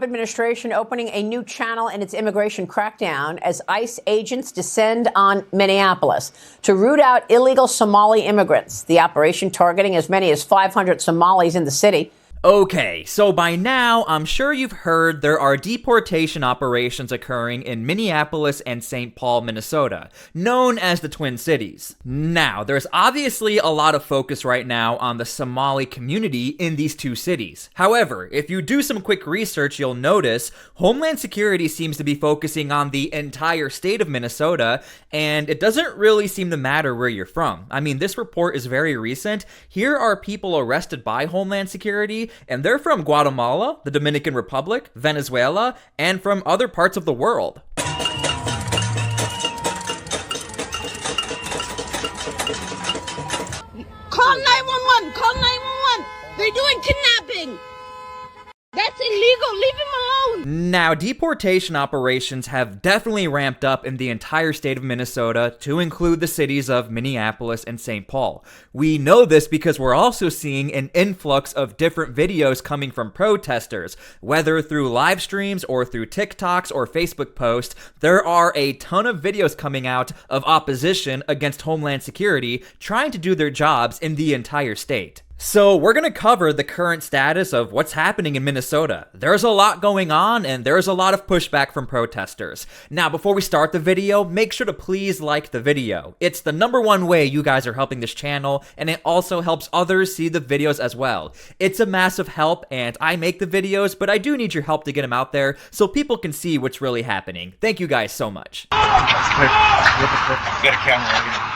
Trump administration opening a new channel in its immigration crackdown as ICE agents descend on Minneapolis to root out illegal Somali immigrants. The operation targeting as many as 500 Somalis in the city. Okay, so by now, I'm sure you've heard there are deportation operations occurring in Minneapolis and St. Paul, Minnesota, known as the Twin Cities. Now, there's obviously a lot of focus right now on the Somali community in these two cities. However, if you do some quick research, you'll notice Homeland Security seems to be focusing on the entire state of Minnesota, and it doesn't really seem to matter where you're from. I mean, this report is very recent. Here are people arrested by Homeland Security, and they're from Guatemala, the Dominican Republic, Venezuela, and from other parts of the world. Call 911! Call 911! They're doing kidnapping! That's illegal! Leave him alone! Now, deportation operations have definitely ramped up in the entire state of Minnesota to include the cities of Minneapolis and St. Paul. We know this because we're also seeing an influx of different videos coming from protesters, whether through live streams or through TikToks or Facebook posts. There are a ton of videos coming out of opposition against Homeland Security trying to do their jobs in the entire state. So we're going to cover the current status of what's happening in Minnesota. There's a lot going on and there's a lot of pushback from protesters. Now, before we start the video, make sure to please like the video. It's the #1 way you guys are helping this channel, and it also helps others see the videos as well. It's a massive help, and I make the videos, but I do need your help to get them out there so people can see what's really happening. Thank you guys so much. Get a camera.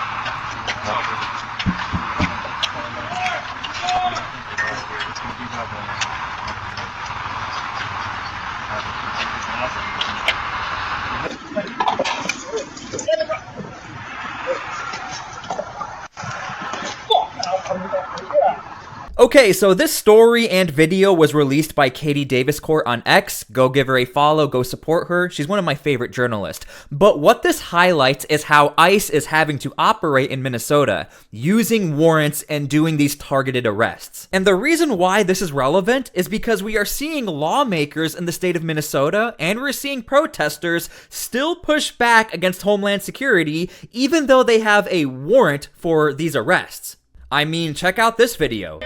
Okay, so this story and video was released by Katie Daviscourt on X. Go give her a follow, go support her. She's one of my favorite journalists. But what this highlights is how ICE is having to operate in Minnesota, using warrants and doing these targeted arrests. And the reason why this is relevant is because we are seeing lawmakers in the state of Minnesota and we're seeing protesters still push back against Homeland Security, even though they have a warrant for these arrests. I mean, check out this video.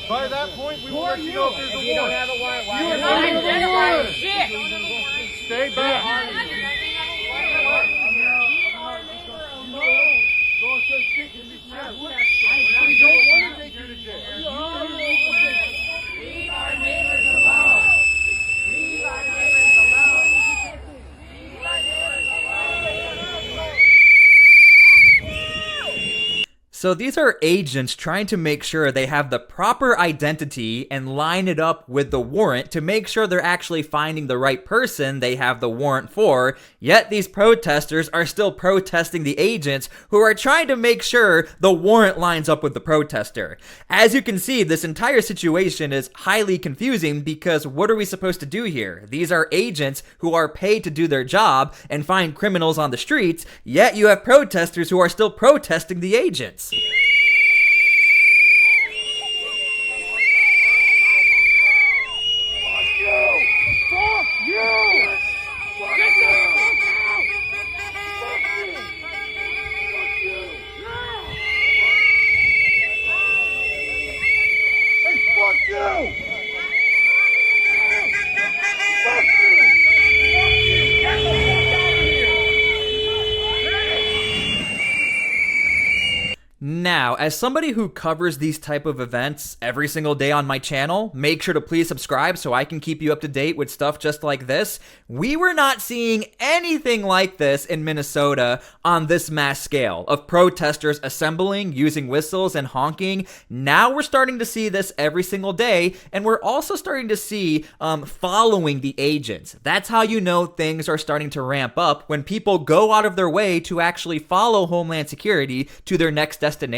By that point, we will let you know if there's a warrant. You don't have a warrant. You are not identifying shit. Stay back. We don't want to take you to jail. Leave our neighbors alone. Leave our neighbors alone. Leave our neighbors alone. So these are agents trying to make sure they have the proper identity and line it up with the warrant to make sure they're actually finding the right person they have the warrant for, yet these protesters are still protesting the agents who are trying to make sure the warrant lines up with the protester. As you can see, this entire situation is highly confusing because what are we supposed to do here? These are agents who are paid to do their job and find criminals on the streets, yet you have protesters who are still protesting the agents. Now, as somebody who covers these type of events every single day on my channel, make sure to please subscribe so I can keep you up to date with stuff just like this. We were not seeing anything like this in Minnesota on this mass scale of protesters assembling, using whistles and honking. Now we're starting to see this every single day, and we're also starting to see following the agents. That's how you know things are starting to ramp up, when people go out of their way to actually follow Homeland Security to their next destination.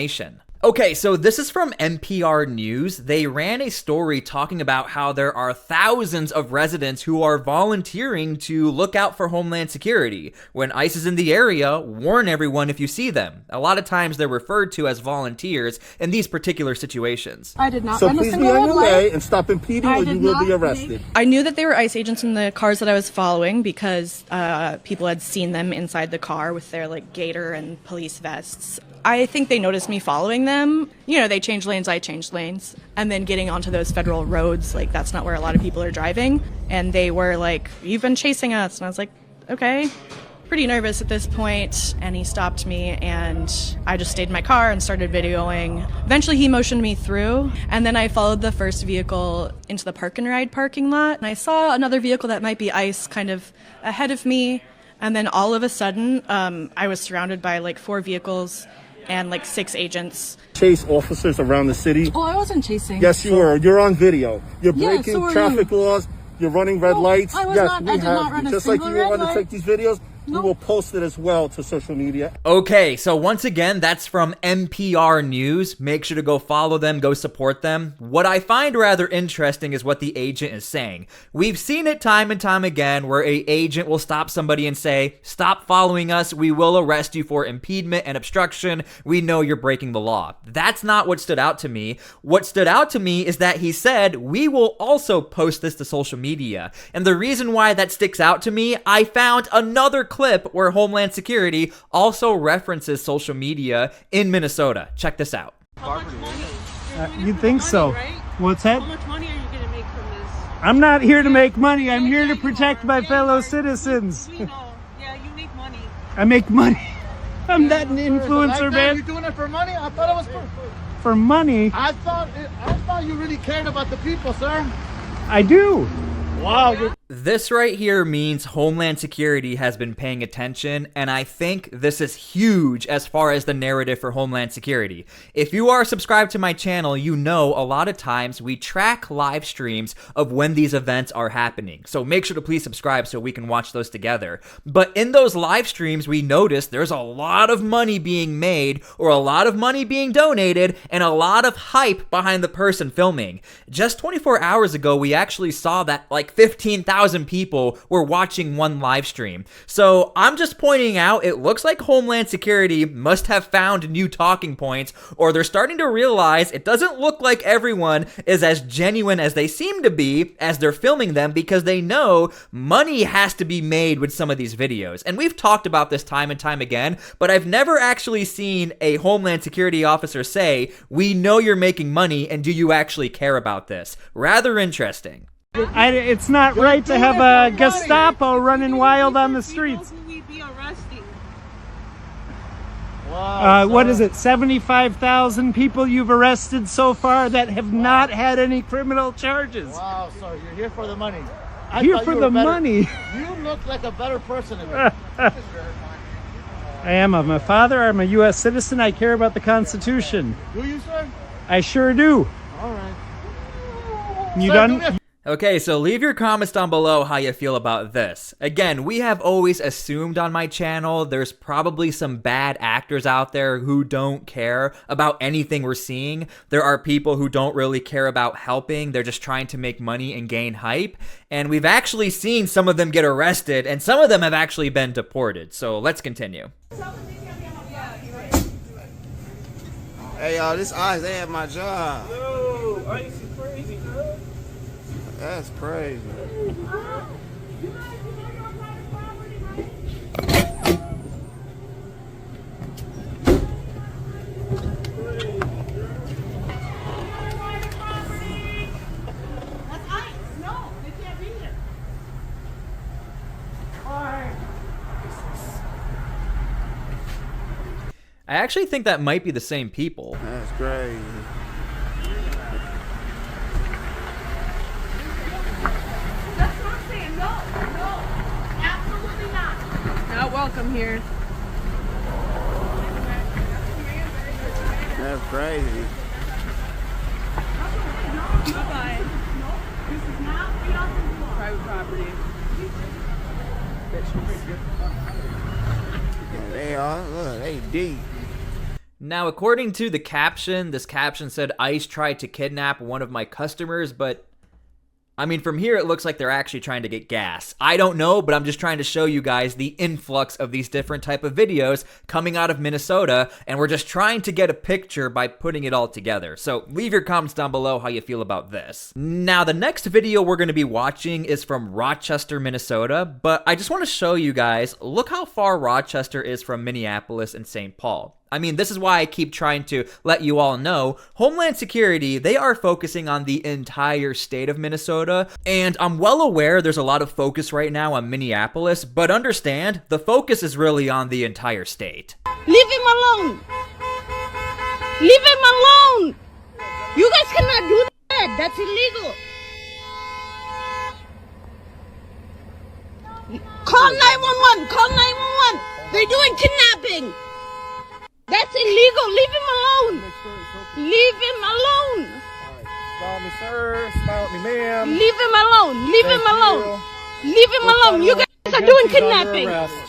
Okay, so this is from NPR News. They ran a story talking about how there are thousands of residents who are volunteering to look out for Homeland Security. When ICE is in the area, warn everyone if you see them. A lot of times they're referred to as volunteers in these particular situations. I did not So run a please single be on red your light. way and stop impeding or you will be arrested. I knew that they were ICE agents in the cars that I was following because people had seen them inside the car with their like gaiter and police vests. I think they noticed me following them. You know, they changed lanes, I changed lanes. And then getting onto those federal roads, like that's not where a lot of people are driving. And they were like, "You've been chasing us." And I was like, okay. Pretty nervous at this point, and he stopped me, and I just stayed in my car and started videoing. Eventually he motioned me through, and then I followed the first vehicle into the park and ride parking lot, and I saw another vehicle that might be ICE kind of ahead of me, and then all of a sudden I was surrounded by like 4 vehicles and like 6 agents. Chase officers around the city. Oh, I wasn't chasing. Yes, you were. You're on video. You're Yeah, breaking so are traffic laws. You're running red lights. I was Yes, not- we I did have not run you. a Just like single you red want to light. take these videos, No. we will post it as well to social media. Okay, so once again, that's from NPR News. Make sure to go follow them, go support them. What I find rather interesting is what the agent is saying. We've seen it time and time again where a agent will stop somebody and say, "Stop following us, we will arrest you for impediment and obstruction. We know you're breaking the law." That's not what stood out to me. What stood out to me is that he said, "We will also post this to social media." And the reason why that sticks out to me, I found another clip where Homeland Security also references social media in Minnesota. Check this out. How much money? You think so? Right? What's that? How much money are you going to make from this? I'm not here to make money. I'm here to protect my fellow citizens. We know. Yeah, you make money. I make money. I'm not an influencer, You're man. doing it for money? I thought it was For money, I thought you really cared about the people, sir. I do. Wow, you're This right here means Homeland Security has been paying attention, and I think this is huge as far as the narrative for Homeland Security. If you are subscribed to my channel, you know a lot of times we track live streams of when these events are happening. So make sure to please subscribe so we can watch those together. But in those live streams, we notice there's a lot of money being made or a lot of money being donated and a lot of hype behind the person filming. Just 24 hours ago, we actually saw that like 15,000 people were watching one live stream. So I'm just pointing out, it looks like Homeland Security must have found new talking points, or they're starting to realize it doesn't look like everyone is as genuine as they seem to be as they're filming them, because they know money has to be made with some of these videos. And we've talked about this time and time again, but I've never actually seen a Homeland Security officer say, "We know you're making money, and do you actually care about this?" Rather interesting. It's not right to have a Gestapo running wild on the streets. Who we be arresting? What is it? 75,000 people you've arrested so far that have not had any criminal charges. wow, sir. You're here for the money. I Here thought for you the were better. money. You look like a better person than me. I am. I'm a father. I'm a U.S. citizen. I care about the Constitution. Do you, sir? I sure do. All right. You Sir, done? do me a Okay, so leave your comments down below how you feel about this. Again, we have always assumed on my channel there's probably some bad actors out there who don't care about anything we're seeing. There are people who don't really care about helping. They're just trying to make money and gain hype. And we've actually seen some of them get arrested, and some of them have actually been deported. So let's continue. Hey y'all, this ICE, they have my job. No, ICE is crazy, bro. That's crazy. That's ICE. No, they can't be here. I actually think that might be the same people. That's crazy. That's what I'm saying. No, no, absolutely not. Not welcome here. That's crazy. Bye-bye. No, this is not beyond the law. Private property. They are. Look, they deep. Now, according to the caption, this caption said ICE tried to kidnap one of my customers, but I mean, from here, it looks like they're actually trying to get gas. I don't know, but I'm just trying to show you guys the influx of these different type of videos coming out of Minnesota, and we're just trying to get a picture by putting it all together. So leave your comments down below how you feel about this. Now, the next video we're going to be watching is from Rochester, Minnesota, but I just want to show you guys, look how far Rochester is from Minneapolis and St. Paul. I mean, this is why I keep trying to let you all know, Homeland Security, they are focusing on the entire state of Minnesota, and I'm well aware there's a lot of focus right now on Minneapolis, but understand, the focus is really on the entire state. Leave him alone. Leave him alone. You guys cannot do that. That's illegal. Call 911. Call 911. They're doing kidnapping. That's illegal. Leave him alone. Leave him alone. Smile at me, sir. Smile at me, ma'am. Leave him alone. Leave him alone. Leave him alone. You guys are doing kidnapping.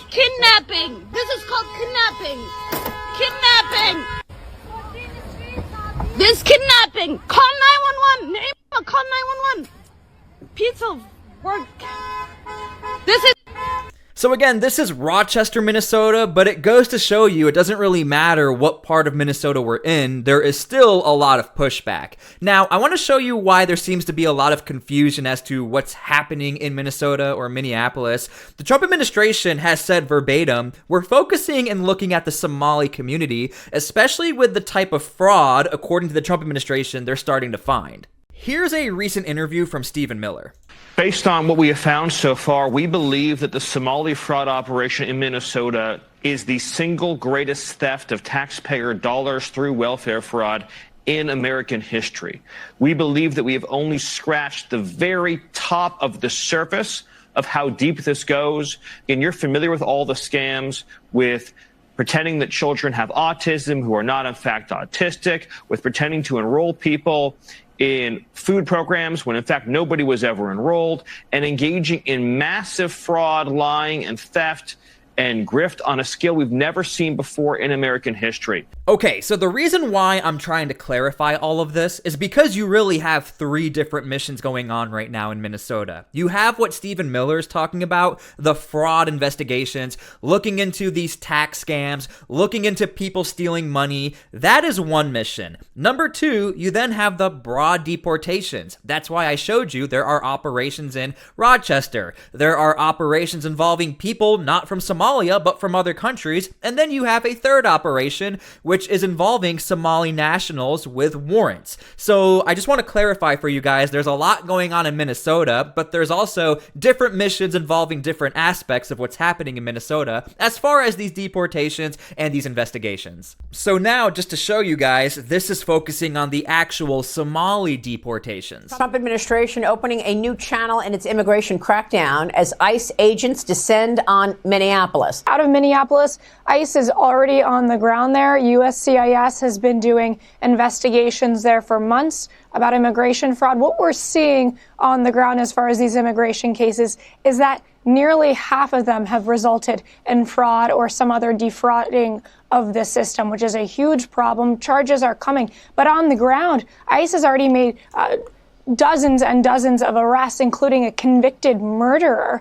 Kidnapping. This is called kidnapping. Kidnapping. This kidnapping. Call 911. Call 911. Piece of work. This is. So again, this is Rochester, Minnesota, but it goes to show you it doesn't really matter what part of Minnesota we're in, there is still a lot of pushback. Now, I want to show you why there seems to be a lot of confusion as to what's happening in Minnesota or Minneapolis. The Trump administration has said verbatim, we're focusing and looking at the Somali community, especially with the type of fraud, according to the Trump administration, they're starting to find. Here's a recent interview from Stephen Miller. Based on what we have found so far, we believe that the Somali fraud operation in Minnesota is the single greatest theft of taxpayer dollars through welfare fraud in American history. We believe that we have only scratched the very top of the surface of how deep this goes. And you're familiar with all the scams with pretending that children have autism who are not in fact autistic, with pretending to enroll people in food programs when in fact nobody was ever enrolled, and engaging in massive fraud, lying, and theft and grift on a scale we've never seen before in American history. Okay, so the reason why I'm trying to clarify all of this is because you really have three different missions going on right now in Minnesota. You have what Stephen Miller is talking about, the fraud investigations, looking into these tax scams, looking into people stealing money. That is one mission. Number two, you then have the broad deportations. That's why I showed you there are operations in Rochester. There are operations involving people not from Somalia, but from other countries. And then you have a third operation, which is involving Somali nationals with warrants. So I just want to clarify for you guys, there's a lot going on in Minnesota, but there's also different missions involving different aspects of what's happening in Minnesota as far as these deportations and these investigations. So now, just to show you guys, this is focusing on the actual Somali deportations. Trump administration opening a new channel in its immigration crackdown as ICE agents descend on Minneapolis. Out of Minneapolis, ICE is already on the ground there. USCIS has been doing investigations there for months about immigration fraud. What we're seeing on the ground as far as these immigration cases is that nearly half of them have resulted in fraud or some other defrauding of the system, which is a huge problem. Charges are coming. But on the ground, ICE has already made dozens and dozens of arrests, including a convicted murderer,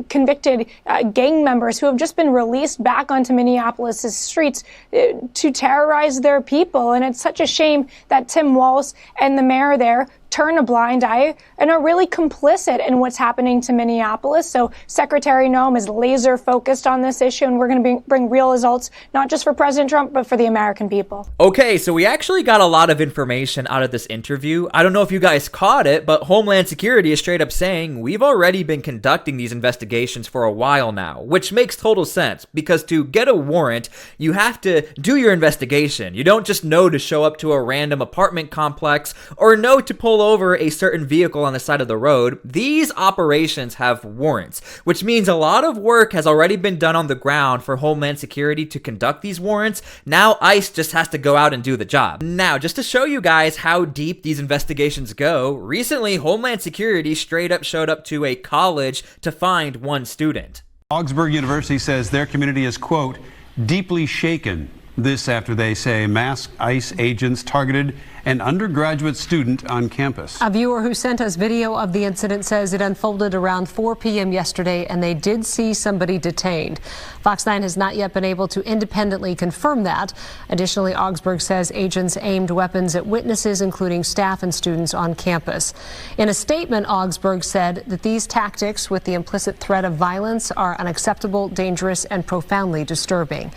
convicted gang members who have just been released back onto Minneapolis' streets to terrorize their people. And it's such a shame that Tim Walz and the mayor there turn a blind eye and are really complicit in what's happening to Minneapolis. So Secretary Noem is laser focused on this issue, and we're going to bring real results, not just for President Trump, but for the American people. Okay, so we actually got a lot of information out of this interview. I don't know if you guys caught it, but Homeland Security is straight up saying we've already been conducting these investigations for a while now, which makes total sense because to get a warrant, you have to do your investigation. You don't just know to show up to a random apartment complex or know to pull over a certain vehicle on the side of the road. These operations have warrants, which means a lot of work has already been done on the ground for Homeland Security to conduct these warrants. Now ICE just has to go out and do the job. Now, just to show you guys how deep these investigations go, recently Homeland Security straight up showed up to a college to find one student. Augsburg University says their community is, quote, deeply shaken This after they say masked ICE agents targeted an undergraduate student on campus. A viewer who sent us video of the incident says it unfolded around 4 p.m. yesterday and they did see somebody detained. Fox 9 has not yet been able to independently confirm that. Additionally, Augsburg says agents aimed weapons at witnesses, including staff and students on campus. In a statement, Augsburg said that these tactics with the implicit threat of violence are unacceptable, dangerous, and profoundly disturbing.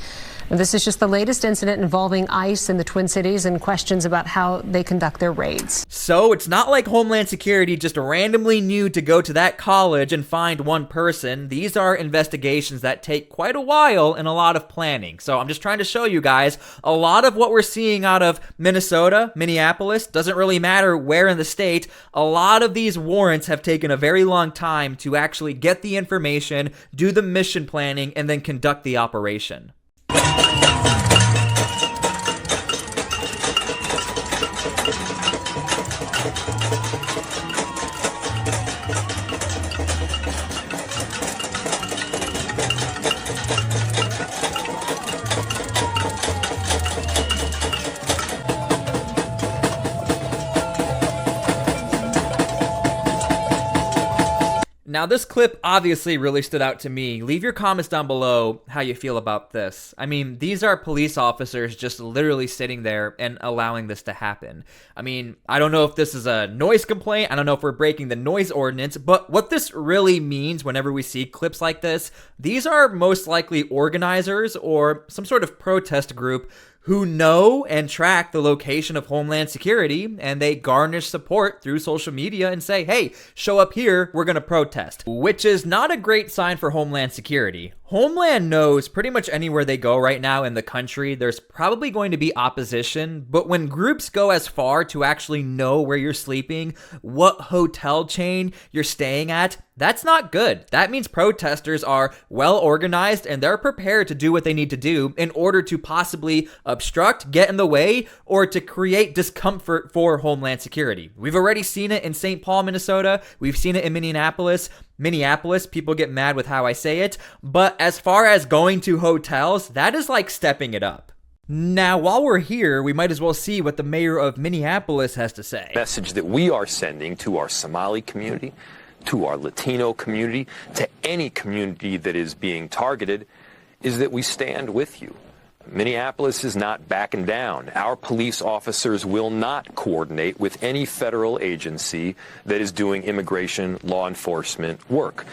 And this is just the latest incident involving ICE in the Twin Cities and questions about how they conduct their raids. So it's not like Homeland Security just randomly knew to go to that college and find one person. These are investigations that take quite a while and a lot of planning. So I'm just trying to show you guys a lot of what we're seeing out of Minnesota, Minneapolis, doesn't really matter where in the state. A lot of these warrants have taken a very long time to actually get the information, do the mission planning, and then conduct the operation. Now, this clip obviously really stood out to me. Leave your comments down below how you feel about this. I mean, these are police officers just literally sitting there and allowing this to happen. I mean, I don't know if this is a noise complaint. I don't know if we're breaking the noise ordinance, but what this really means whenever we see clips like this, these are most likely organizers or some sort of protest group who know and track the location of Homeland Security, and they garnish support through social media and say, hey, show up here, we're gonna protest. Which is not a great sign for Homeland Security. Homeland knows pretty much anywhere they go right now in the country, there's probably going to be opposition, but when groups go as far to actually know where you're sleeping, what hotel chain you're staying at, that's not good. That means protesters are well organized and they're prepared to do what they need to do in order to possibly obstruct, get in the way, or to create discomfort for Homeland Security. We've already seen it in St. Paul, Minnesota. We've seen it in Minneapolis. People get mad with how I say it, but as far as going to hotels, that is like stepping it up. Now, while we're here, we might as well see what the mayor of Minneapolis has to say. Message that we are sending to our Somali community, to our Latino community, to any community that is being targeted, is that we stand with you. Minneapolis is not backing down. Our police officers will not coordinate with any federal agency that is doing immigration law enforcement work.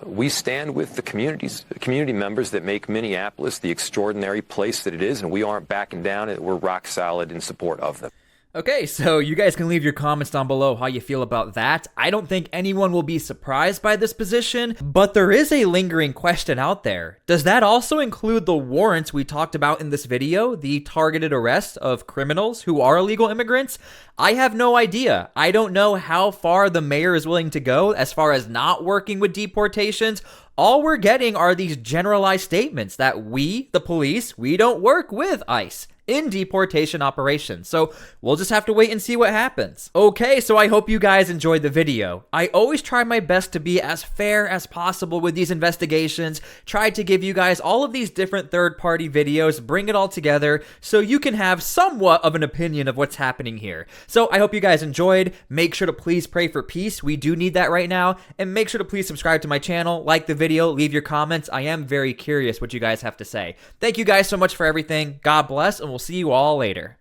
We stand with the community members that make Minneapolis the extraordinary place that it is, and we aren't backing down. We're rock solid in support of them. Okay, so you guys can leave your comments down below how you feel about that. I don't think anyone will be surprised by this position, but there is a lingering question out there. Does that also include the warrants we talked about in this video, the targeted arrests of criminals who are illegal immigrants? I have no idea. I don't know how far the mayor is willing to go as far as not working with deportations. All we're getting are these generalized statements that we, the police, we don't work with ICE in deportation operations. So we'll just have to wait and see what happens. Okay, so I hope you guys enjoyed the video. I always try my best to be as fair as possible with these investigations, try to give you guys all of these different third-party videos, bring it all together so you can have somewhat of an opinion of what's happening here. So I hope you guys enjoyed. Make sure to please pray for peace. We do need that right now. And make sure to please subscribe to my channel, like the video, leave your comments. I am very curious what you guys have to say. Thank you guys so much for everything. God bless, and we'll see you all later.